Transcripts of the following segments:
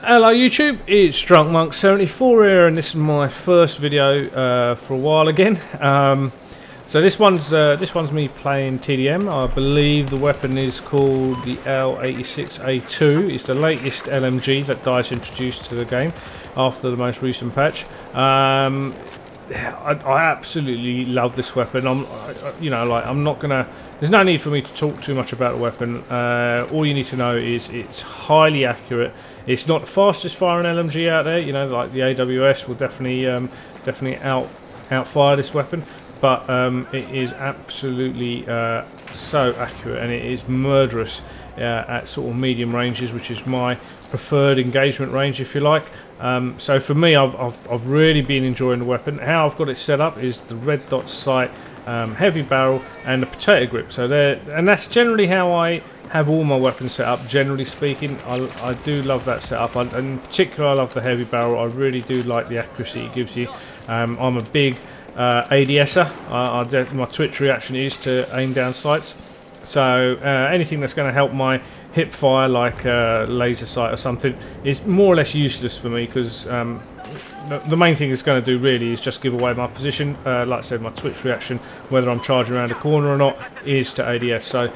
Hello YouTube, it's DrunkMonk74 here, and this is my first video for a while again. So this one's me playing TDM. I believe the weapon is called the L86A2. It's the latest LMG that DICE introduced to the game after the most recent patch. I absolutely love this weapon. I'm not gonna. There's no need for me to talk too much about the weapon. All you need to know is it's highly accurate. It's not the fastest firing LMG out there. You know, like the AWS will definitely outfire this weapon, but it is absolutely so accurate, and it is murderous at sort of medium ranges, which is my preferred engagement range, if you like. So for me, I've really been enjoying the weapon. How I've got it set up is the red dot sight, heavy barrel, and the potato grip. So and that's generally how I have all my weapons set up. Generally speaking, I do love that setup. In particular, I love the heavy barrel. I really do like the accuracy it gives you. I'm a big ADSer. My twitch reaction is to aim down sights. So anything that's going to help my hip fire, like laser sight or something, is more or less useless for me, because the main thing it's going to do really is just give away my position. Like I said, my twitch reaction, whether I'm charging around a corner or not, is to ADS. So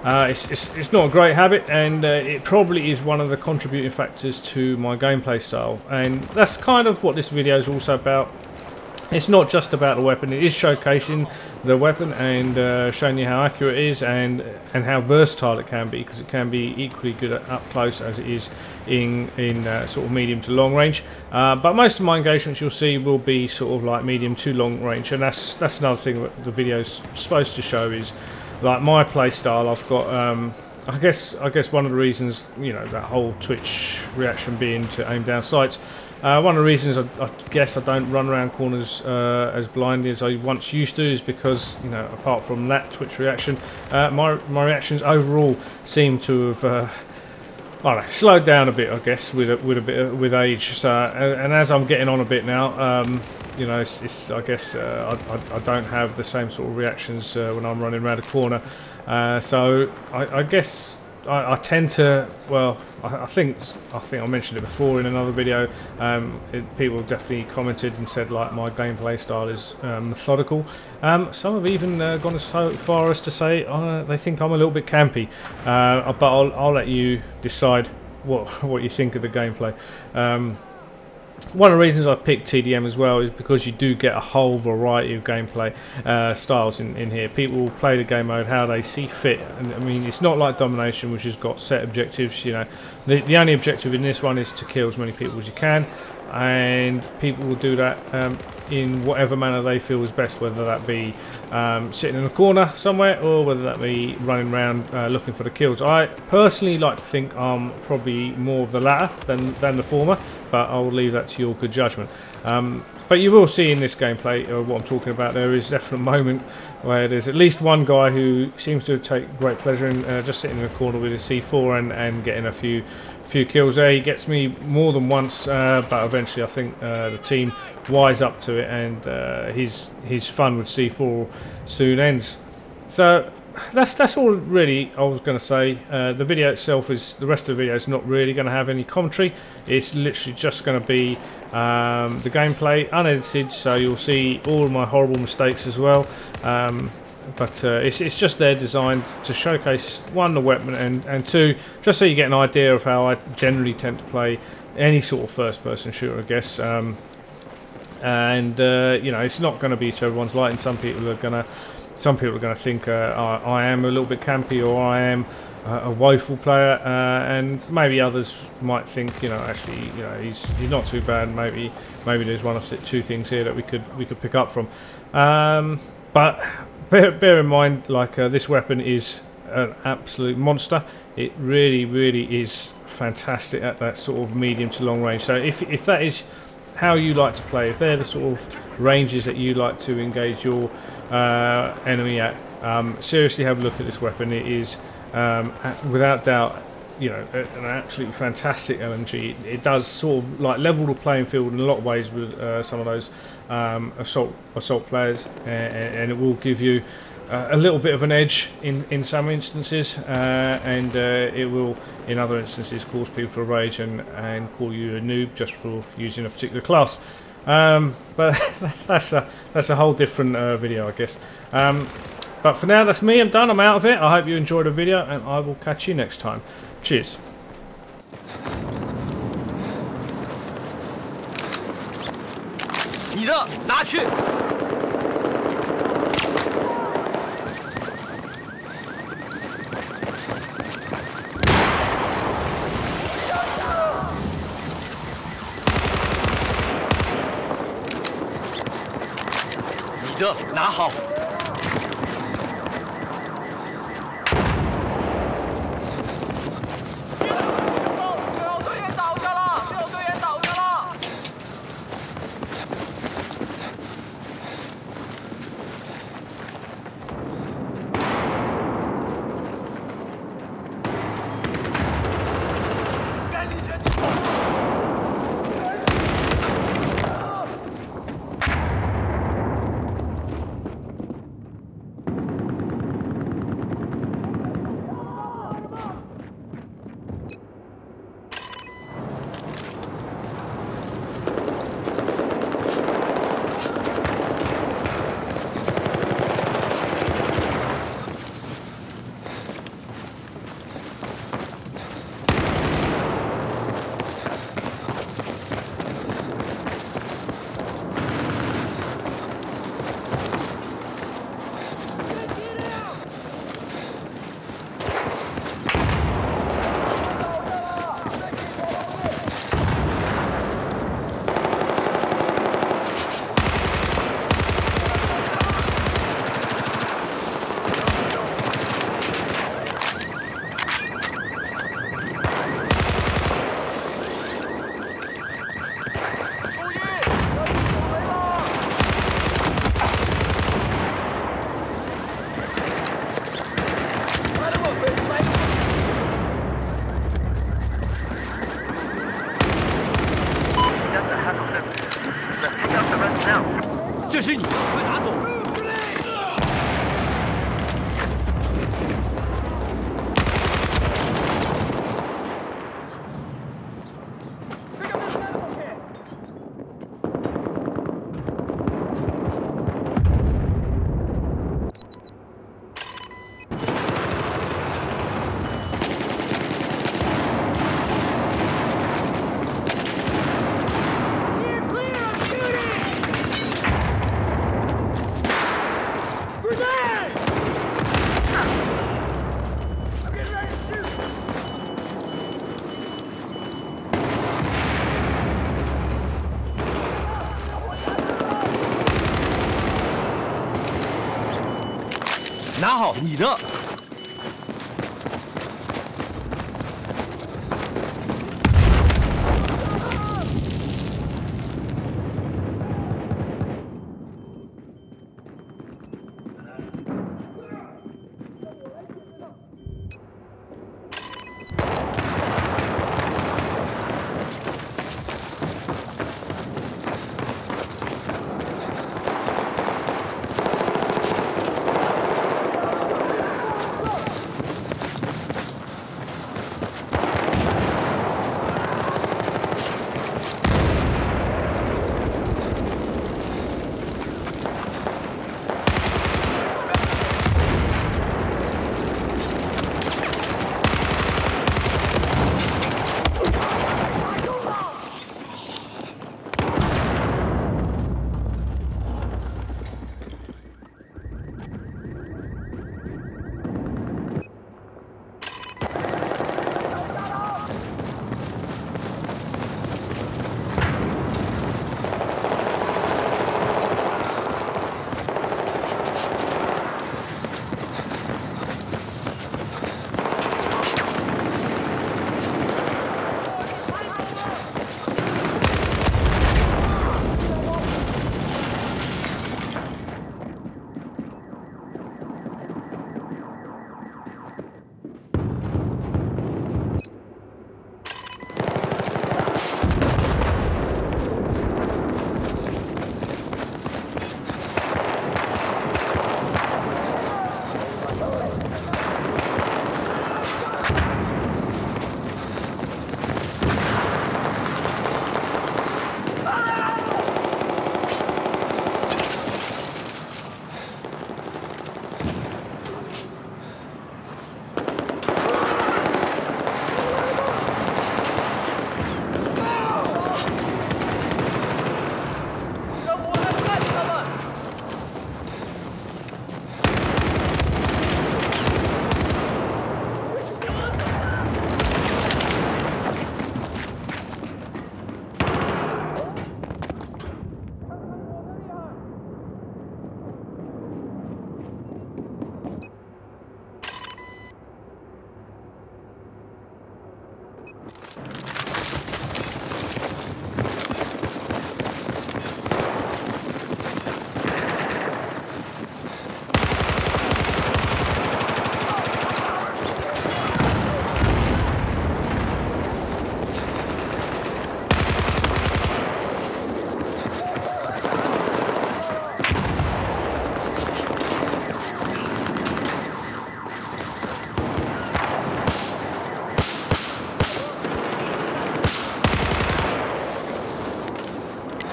it's not a great habit, and it probably is one of the contributing factors to my gameplay style. And that's kind of what this video is also about. It's not just about the weapon. It is showcasing the weapon and showing you how accurate it is, and how versatile it can be, because it can be equally good at up close as it is in sort of medium to long range. But most of my engagements, you'll see, will be sort of like medium to long range, and that's another thing that the video is supposed to show, is like my play style. I've got I guess one of the reasons, you know, that whole twitch reaction being to aim down sights. One of the reasons I guess I don't run around corners as blindly as I once used to is because, you know, apart from that twitch reaction, my reactions overall seem to have I don't know, slowed down a bit, I guess, with age. So, and as I'm getting on a bit now, you know, I guess I don't have the same sort of reactions when I'm running around a corner. So I guess I tend to, well, I think I mentioned it before in another video. People definitely commented and said, like, my gameplay style is methodical. Some have even gone as far as to say they think I'm a little bit campy. But I'll let you decide what you think of the gameplay. One of the reasons I picked TDM as well is because you do get a whole variety of gameplay styles in here. People will play the game mode how they see fit, and I mean, it's not like Domination, which has got set objectives. You know, the only objective in this one is to kill as many people as you can, and people will do that in whatever manner they feel is best, whether that be sitting in a corner somewhere, or whether that be running around looking for the kills. I personally like to think I'm probably more of the latter than the former, but I'll leave that to your good judgment. But you will see in this gameplay what I'm talking about. There is definitely a moment where there's at least one guy who seems to take great pleasure in just sitting in a corner with his C4 and getting a few kills there. He gets me more than once, but eventually I think the team wise up to it, and his fun with C4 soon ends. So that's all really I was going to say. The video itself the rest of the video is not really going to have any commentary. It's literally just going to be the gameplay unedited, so you'll see all of my horrible mistakes as well. But it's just there designed to showcase, one, the weapon, and two, just so you get an idea of how I generally tend to play any sort of first-person shooter, I guess. You know, it's not going to be to everyone's liking. Some people are going to think I am a little bit campy, or I am a woeful player, and maybe others might think, you know, actually, you know, he's not too bad. Maybe there's one or two things here that we could pick up from. But bear in mind, like, this weapon is an absolute monster. It really is fantastic at that sort of medium to long range. So if that is how you like to play, if they're the sort of ranges that you like to engage your enemy at, seriously have a look at this weapon. It is without doubt, you know, an absolutely fantastic LMG. It does sort of like level the playing field in a lot of ways with some of those assault players, and it will give you a little bit of an edge in some instances, and it will in other instances cause people to rage and call you a noob just for using a particular class. But that's a whole different video, I guess. But for now, that's me. I'm done. I'm out of it. I hope you enjoyed the video, and I will catch you next time. Cheers. 你的拿去。你的拿好。 这是你的，快拿走！拿好你的。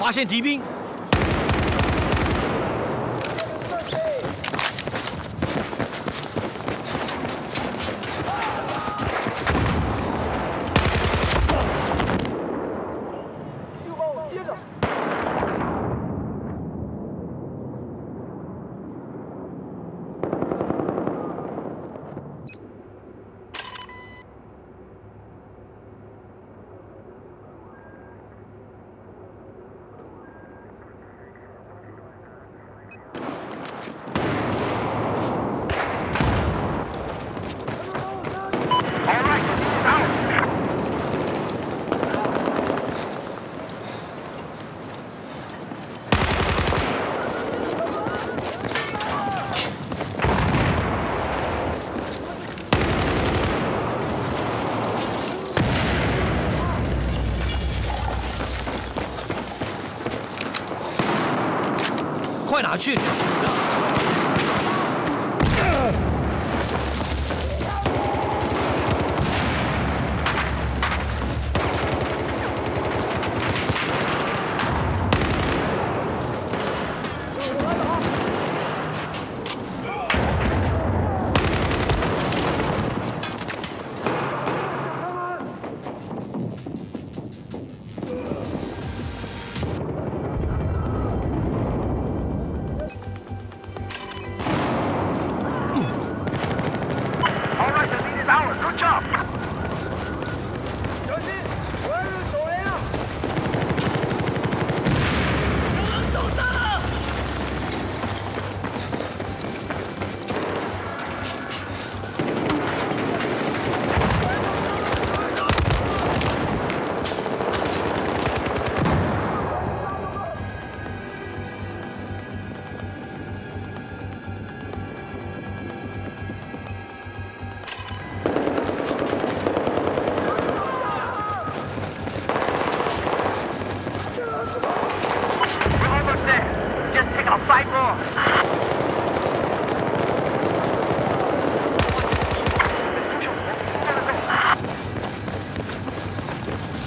发现敌兵。快拿去！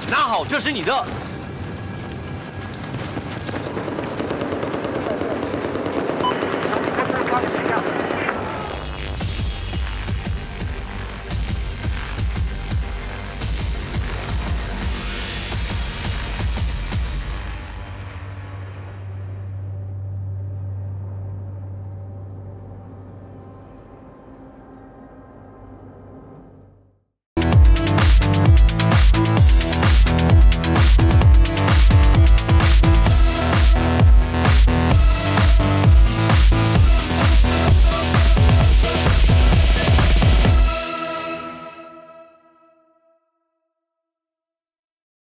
拿好，这是你的。